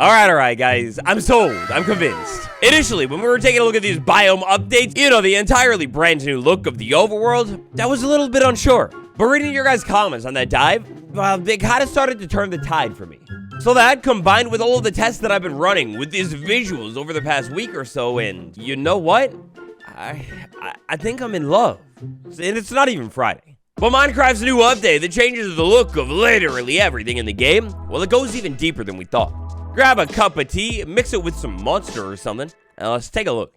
Alright, guys. I'm sold. I'm convinced. Initially, when we were taking a look at these biome updates, the entirely brand new look of the overworld, I was a little bit unsure. But reading your guys' comments on that dive, well, they kind of started to turn the tide for me. So that, combined with all of the tests that I've been running with these visuals over the past week or so, and you know what? I think I'm in love. And it's not even Friday. But Minecraft's new update that changes the look of literally everything in the game, well, it goes even deeper than we thought. Grab a cup of tea, mix it with some Monster or something, and let's take a look.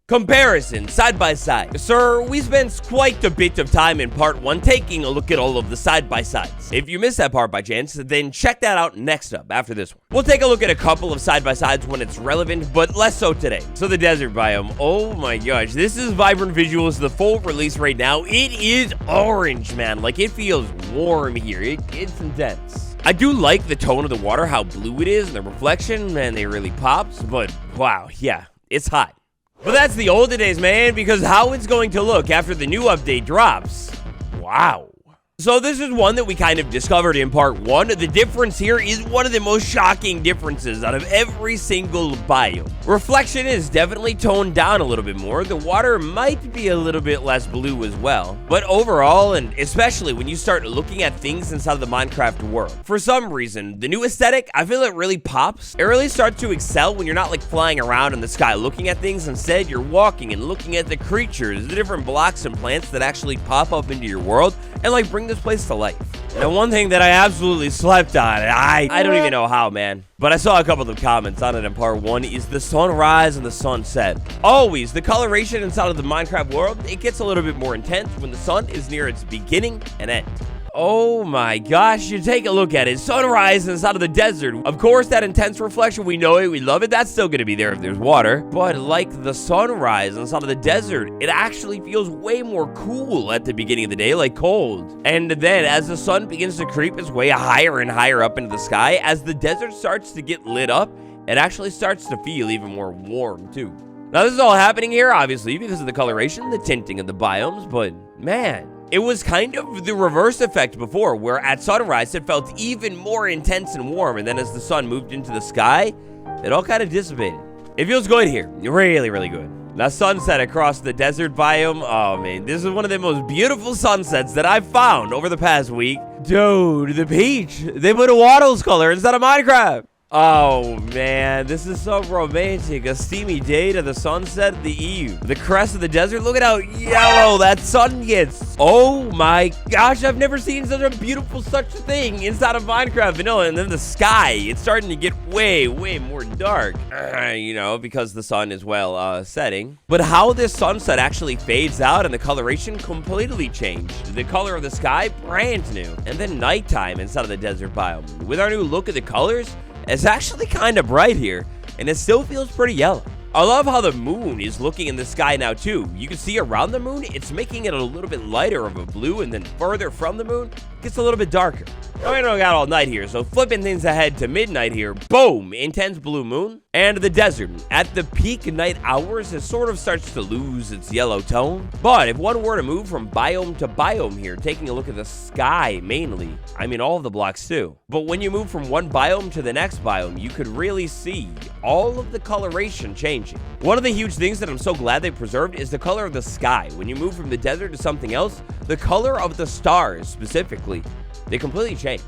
Comparison, side by side. Sir, we spent quite a bit of time in part 1 taking a look at all of the side by sides. If you missed that part by chance, then check that out next up after this one. We'll take a look at a couple of side by sides when it's relevant, but less so today. So the desert biome, oh my gosh, this is vibrant visuals, the full release right now. It is orange, man. Like, it feels warm here. It's intense. I do like the tone of the water, how blue it is, and the reflection, man, it really pops, but wow, yeah, it's hot. But that's the olden days, man, because how it's going to look after the new update drops, wow. So this is one that we kind of discovered in part 1. The difference here is one of the most shocking differences out of every single biome. Reflection is definitely toned down a little bit more. The water might be a little bit less blue as well. But overall, and especially when you start looking at things inside of the Minecraft world, for some reason, the new aesthetic, I feel it really pops. It really starts to excel when you're not like flying around in the sky looking at things. Instead, you're walking and looking at the creatures, the different blocks and plants that actually pop up into your world and like bring this place to life. Now, one thing that I absolutely slept on, I don't even know how, man, but I saw a couple of comments on it in part 1, is the sunrise and the sunset. Always, the coloration inside of the Minecraft world, it gets a little bit more intense when the sun is near its beginning and end. Oh my gosh, you take a look at it. Sunrise inside of the desert. Of course, that intense reflection, we know it, we love it. That's still going to be there if there's water. But like the sunrise inside of the desert, it actually feels way more cool at the beginning of the day, like cold. And then as the sun begins to creep its way higher and higher up into the sky, as the desert starts to get lit up, it actually starts to feel even more warm too. Now, this is all happening here, obviously, because of the coloration, the tinting of the biomes, but man, it was kind of the reverse effect before, where at sunrise, it felt even more intense and warm, and then as the sun moved into the sky, it all kind of dissipated. It feels good here. Really, really good. Now, sunset across the desert biome. Oh, man, this is one of the most beautiful sunsets that I've found over the past week. Dude, the peach. They put a Waddles color instead of Minecraft. Oh, man, this is so romantic. A steamy day to the sunset of the eve. The crest of the desert, look at how yellow that sun gets. Oh my gosh, I've never seen such a beautiful thing inside of Minecraft vanilla. And then the sky, it's starting to get way more dark, because the sun is, setting. But how this sunset actually fades out and the coloration completely changed. The color of the sky, brand new. And then nighttime inside of the desert biome. With our new look at the colors, it's actually kind of bright here, and it still feels pretty yellow. I love how the moon is looking in the sky now, too. You can see around the moon, it's making it a little bit lighter of a blue, and then further from the moon, it gets a little bit darker. Now, I don't got all night here, so flipping things ahead to midnight here, boom, intense blue moon. And the desert, at the peak night hours, it sort of starts to lose its yellow tone. But if one were to move from biome to biome here, taking a look at the sky mainly, I mean all of the blocks too. But when you move from one biome to the next biome, you could really see all of the coloration changing. One of the huge things that I'm so glad they preserved is the color of the sky. When you move from the desert to something else, the color of the stars specifically, they completely change.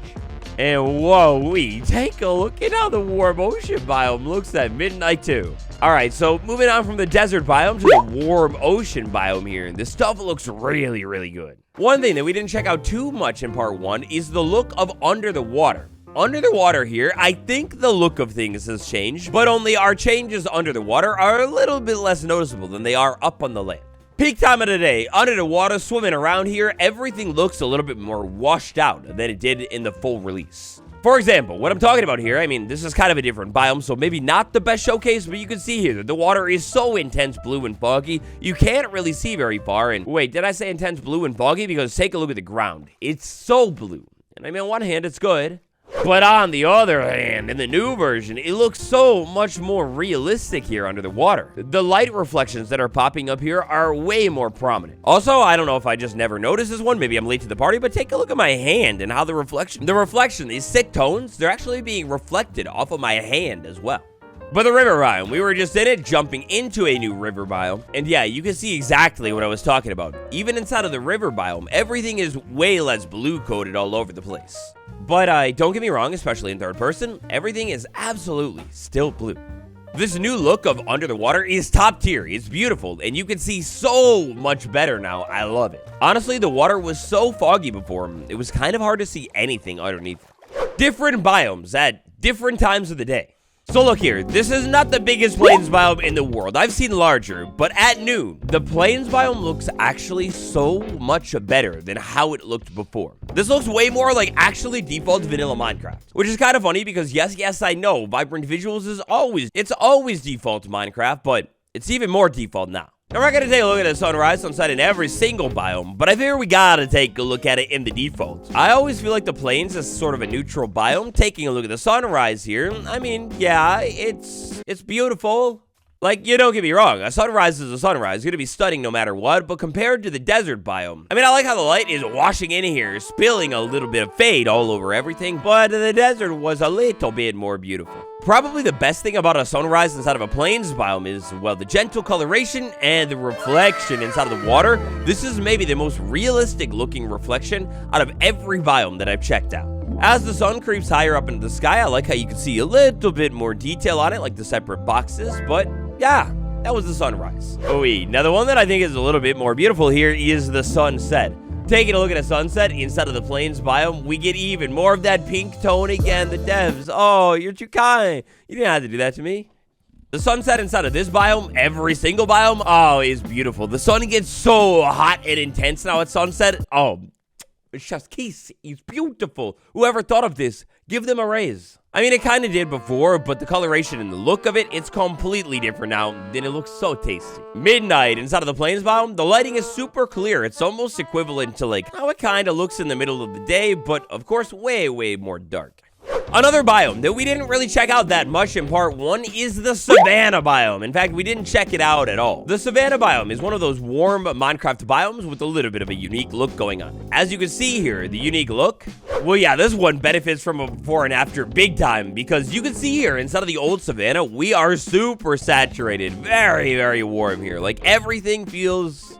And whoa, we take a look at how the warm ocean biome looks at midnight too. All right, so moving on from the desert biome to the warm ocean biome here. This stuff looks really, really good. One thing that we didn't check out too much in part 1 is the look of under the water. Under the water here, I think the look of things has changed, but only our changes under the water are a little bit less noticeable than they are up on the land. Peak time of the day, under the water, swimming around here, everything looks a little bit more washed out than it did in the full release. For example, what I'm talking about here, I mean, this is kind of a different biome, so maybe not the best showcase, but you can see here that the water is so intense blue and foggy, you can't really see very far. And wait, did I say intense blue and foggy? Because take a look at the ground. It's so blue. And I mean, on one hand, it's good. But on the other hand, in the new version, it looks so much more realistic here under the water. The light reflections that are popping up here are way more prominent. Also, I don't know if I just never noticed this one, maybe I'm late to the party, but take a look at my hand and how the reflection, these sick tones, they're actually being reflected off of my hand as well. But the river biome, we were just in it, jumping into a new river biome. And yeah, you can see exactly what I was talking about. Even inside of the river biome, everything is way less blue coated all over the place. But don't get me wrong, especially in third person, everything is absolutely still blue. This new look of under the water is top tier. It's beautiful, and you can see so much better now. I love it. Honestly, the water was so foggy before, it was kind of hard to see anything underneath. Different biomes at different times of the day. So look here, this is not the biggest plains biome in the world. I've seen larger, but at noon, the plains biome looks actually so much better than how it looked before. This looks way more like actually default vanilla Minecraft, which is kind of funny because yes, I know, vibrant visuals is always default Minecraft, but it's even more default now. Now we're gonna take a look at the sunrise, sunset in every single biome, but I figure we gotta take a look at it in the defaults. I always feel like the plains is sort of a neutral biome. Taking a look at the sunrise here, I mean, yeah, it's beautiful. Like, you don't get me wrong, a sunrise is a sunrise. It's gonna be stunning no matter what, but compared to the desert biome, I mean, I like how the light is washing in here, spilling a little bit of fade all over everything, but the desert was a little bit more beautiful. Probably the best thing about a sunrise inside of a plains biome is, well, the gentle coloration and the reflection inside of the water. This is maybe the most realistic looking reflection out of every biome that I've checked out. As the sun creeps higher up into the sky, I like how you can see a little bit more detail on it, like the separate boxes, but yeah, that was the sunrise. Oh, now the one that I think is a little bit more beautiful here is the sunset. Taking a look at a sunset inside of the plains biome, we get even more of that pink tone again. The devs, oh, you're too kind. You didn't have to do that to me. The sunset inside of this biome, every single biome, oh, is beautiful. The sun gets so hot and intense now at sunset. Oh, Chef's Kiss is beautiful. Whoever thought of this, give them a raise. I mean, it kind of did before, but the coloration and the look of it, it's completely different now, and it looks so tasty. Midnight inside of the plains biome, the lighting is super clear. It's almost equivalent to like how it kind of looks in the middle of the day, but of course, way more dark. Another biome that we didn't really check out that much in part 1 is the savanna biome. In fact, we didn't check it out at all. The savanna biome is one of those warm Minecraft biomes with a little bit of a unique look going on. As you can see here, the unique look, well, yeah, this one benefits from a before and after big time because you can see here inside of the old savanna, we are super saturated, very warm here. Like everything feels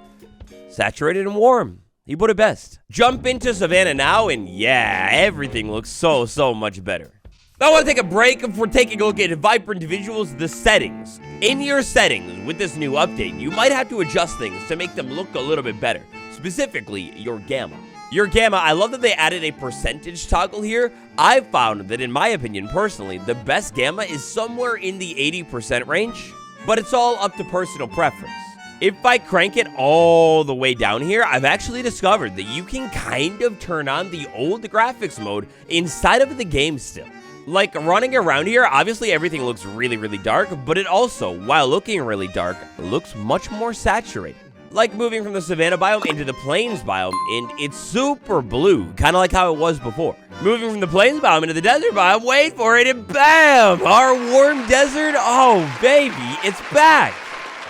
saturated and warm. You put it best. Jump into savanna now, and yeah, everything looks so much better. Now I want to take a break before taking a look at vibrant visuals, the settings. In your settings, with this new update, you might have to adjust things to make them look a little bit better. Specifically, your gamma. Your gamma, I love that they added a percentage toggle here. I've found that, in my opinion, personally, the best gamma is somewhere in the 80% range, but it's all up to personal preference. If I crank it all the way down here, I've actually discovered that you can kind of turn on the old graphics mode inside of the game still. Like running around here, obviously everything looks really dark, but it also, while looking really dark, looks much more saturated. Like moving from the savanna biome into the plains biome, and it's super blue, kind of like how it was before. Moving from the plains biome into the desert biome, wait for it, and bam! Our warm desert, oh baby, it's back!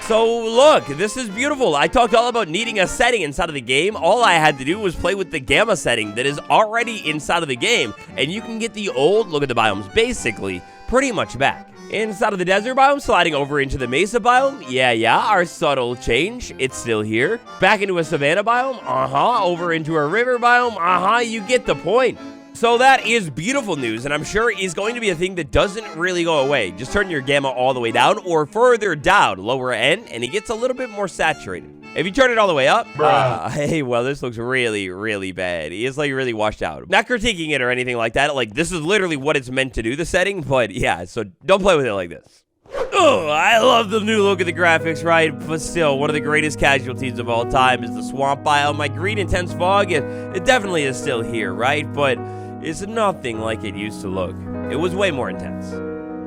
So look, this is beautiful. I talked all about needing a setting inside of the game. All I had to do was play with the gamma setting that is already inside of the game, and you can get the old look at the biomes basically pretty much back. Inside of the desert biome, sliding over into the mesa biome, yeah, our subtle change, it's still here. Back into a savanna biome, over into a river biome, you get the point. So that is beautiful news, and I'm sure is going to be a thing that doesn't really go away. Just turn your gamma all the way down or further down, lower end, and it gets a little bit more saturated. If you turn it all the way up, hey, well, this looks really bad. It's like really washed out. Not critiquing it or anything like that. Like, this is literally what it's meant to do, the setting, but yeah, so don't play with it like this. Oh, I love the new look of the graphics, right? But still, one of the greatest casualties of all time is the swamp biome. My green intense fog, it definitely is still here, right? But it's nothing like it used to look. It was way more intense.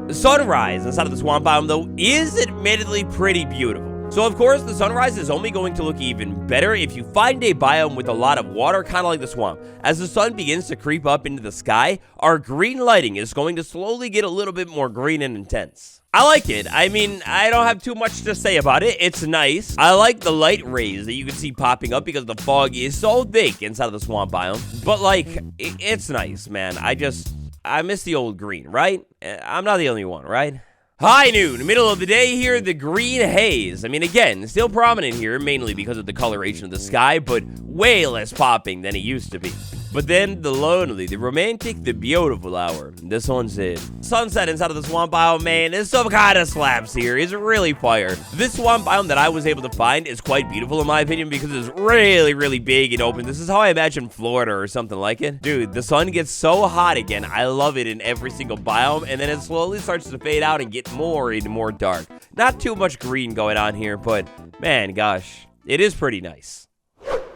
The sunrise inside of the swamp biome, though, is admittedly pretty beautiful. So of course, the sunrise is only going to look even better if you find a biome with a lot of water, kind of like the swamp. As the sun begins to creep up into the sky, our green lighting is going to slowly get a little bit more green and intense. I like it. I mean, I don't have too much to say about it. It's nice. I like the light rays that you can see popping up because the fog is so thick inside of the swamp biome. But like, it's nice, man. I miss the old green, right? I'm not the only one, right? High noon, middle of the day here, the green haze. I mean, again, still prominent here, mainly because of the coloration of the sky, but way less popping than it used to be. But then the lonely, the romantic, the beautiful hour. This one's it. Sunset inside of the swamp biome, man, is some kind of slaps here. It's really fire. This swamp biome that I was able to find is quite beautiful in my opinion because it's really, really big and open. This is how I imagine Florida or something like it. Dude, the sun gets so hot again. I love it in every single biome, and then it slowly starts to fade out and get more and more dark. Not too much green going on here, but man, gosh, it is pretty nice.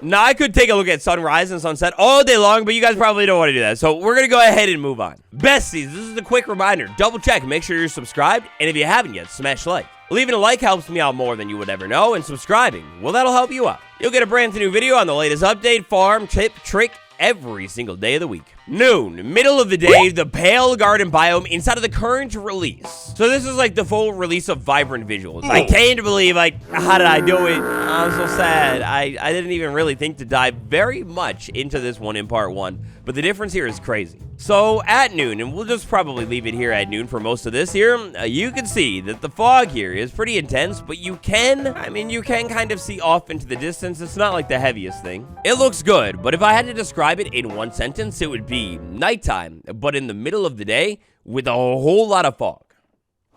Now, I could take a look at sunrise and sunset all day long, but you guys probably don't want to do that. So we're going to go ahead and move on. Besties, this is a quick reminder. Double check, make sure you're subscribed. And if you haven't yet, smash like. Leaving a like helps me out more than you would ever know. And subscribing, well, that'll help you out. You'll get a brand new video on the latest update, farm, tip, trick, every single day of the week. Noon, middle of the day, the Pale Garden biome inside of the current release. So this is like the full release of vibrant visuals. I can't believe, like, how did I do it? I'm so sad. I didn't even really think to dive very much into this one in part 1, but the difference here is crazy. So at noon, and we'll just probably leave it here at noon for most of this here, you can see that the fog here is pretty intense, but you can kind of see off into the distance. It's not like the heaviest thing. It looks good, but if I had to describe it in one sentence, it would be nighttime, but in the middle of the day with a whole lot of fog.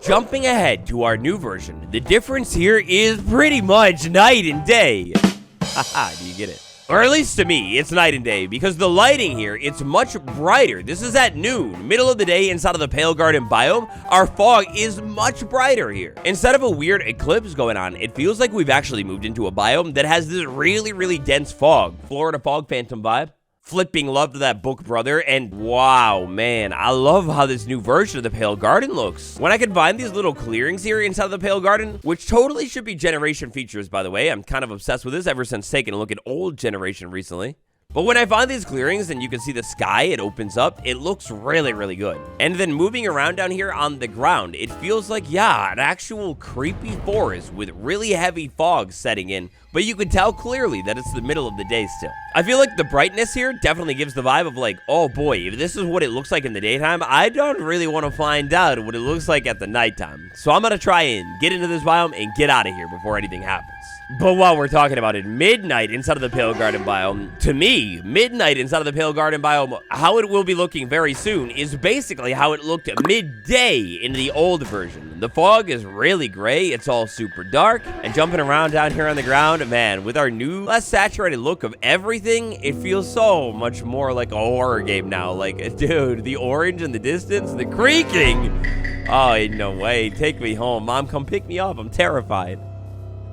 Jumping ahead to our new version, the difference here is pretty much night and day. Haha, do you get it? Or at least to me, it's night and day, because the lighting here, it's much brighter. This is at noon, middle of the day inside of the Pale Garden biome. Our fog is much brighter here. Instead of a weird eclipse going on, it feels like we've actually moved into a biome that has this really, really dense fog. Florida fog phantom vibe. Flipping love to that book, brother, and wow, man, I love how this new version of the Pale Garden looks. When I can find these little clearings here inside of the Pale Garden, which totally should be generation features, by the way. I'm kind of obsessed with this ever since taking a look at old generation recently. But when I find these clearings and you can see the sky, it opens up, it looks really, really good. And then moving around down here on the ground, it feels like, yeah, an actual creepy forest with really heavy fog setting in, but you can tell clearly that it's the middle of the day still. I feel like the brightness here definitely gives the vibe of like, oh boy, if this is what it looks like in the daytime, I don't really want to find out what it looks like at the nighttime. So I'm going to try and get into this biome and get out of here before anything happens. But while we're talking about it, midnight inside of the Pale Garden biome, to me, midnight inside of the Pale Garden biome, how it will be looking very soon is basically how it looked midday in the old version. The fog is really gray, it's all super dark, and jumping around down here on the ground, man, with our new, less saturated look of everything, it feels so much more like a horror game now. Like, dude, the orange in the distance, the creaking. Oh, ain't no way. Take me home. Mom, come pick me up. I'm terrified.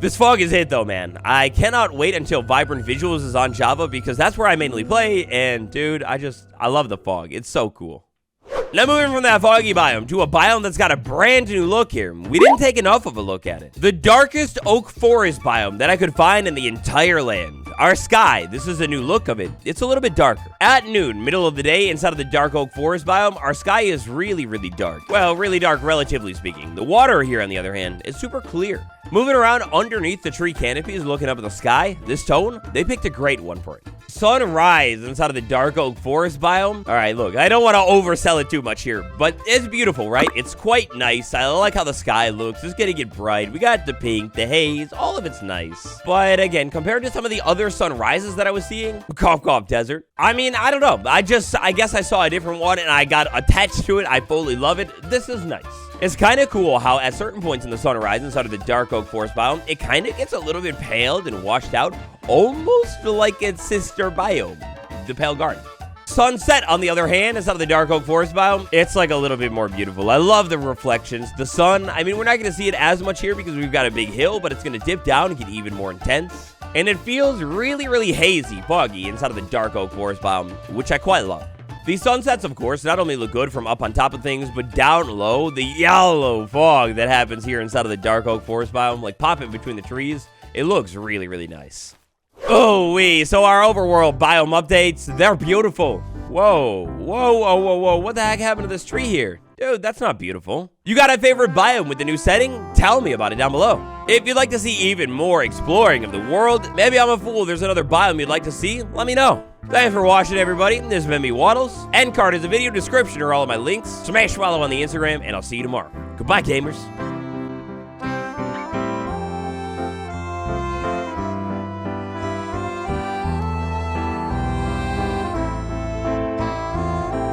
This fog is it though, man. I cannot wait until Vibrant Visuals is on Java because that's where I mainly play, and dude, I love the fog. It's so cool. Now moving from that foggy biome to a biome that's got a brand new look here. We didn't take enough of a look at it. The darkest oak forest biome that I could find in the entire land. Our sky, this is a new look of it. It's a little bit darker. At noon, middle of the day, inside of the dark oak forest biome, our sky is really, really dark. Well, really dark, relatively speaking. The water here, on the other hand, is super clear. Moving around underneath the tree canopies, looking up at the sky, this tone, they picked a great one for it. Sunrise inside of the dark oak forest biome. All right, look, I don't want to oversell it too much here, but it's beautiful, right? It's quite nice. I like how the sky looks. It's getting it bright. We got the pink, the haze, all of it's nice. But again, compared to some of the other sunrises that I was seeing, cough, cough, desert. I mean, I don't know. I guess I saw a different one and I got attached to it. I fully love it. This is nice. It's kind of cool how at certain points in the sunrise inside of the dark oak forest biome, it kind of gets a little bit paled and washed out, almost like its sister biome, the Pale Garden. Sunset, on the other hand, inside of the dark oak forest biome, it's like a little bit more beautiful. I love the reflections. The sun, I mean, we're not going to see it as much here because we've got a big hill, but it's going to dip down and get even more intense. And it feels really, really hazy, foggy inside of the dark oak forest biome, which I quite love. These sunsets, of course, not only look good from up on top of things, but down low, the yellow fog that happens here inside of the dark oak forest biome, like popping between the trees, it looks really, really nice. Oh, so our overworld biome updates, they're beautiful. Whoa, what the heck happened to this tree here? Dude, that's not beautiful. You got a favorite biome with the new setting? Tell me about it down below. If you'd like to see even more exploring of the world, maybe I'm a fool, there's another biome you'd like to see, let me know. Thanks for watching, everybody. This has been me, Waddles. End card is the video description or all of my links. Smash follow on the Instagram, and I'll see you tomorrow. Goodbye, gamers.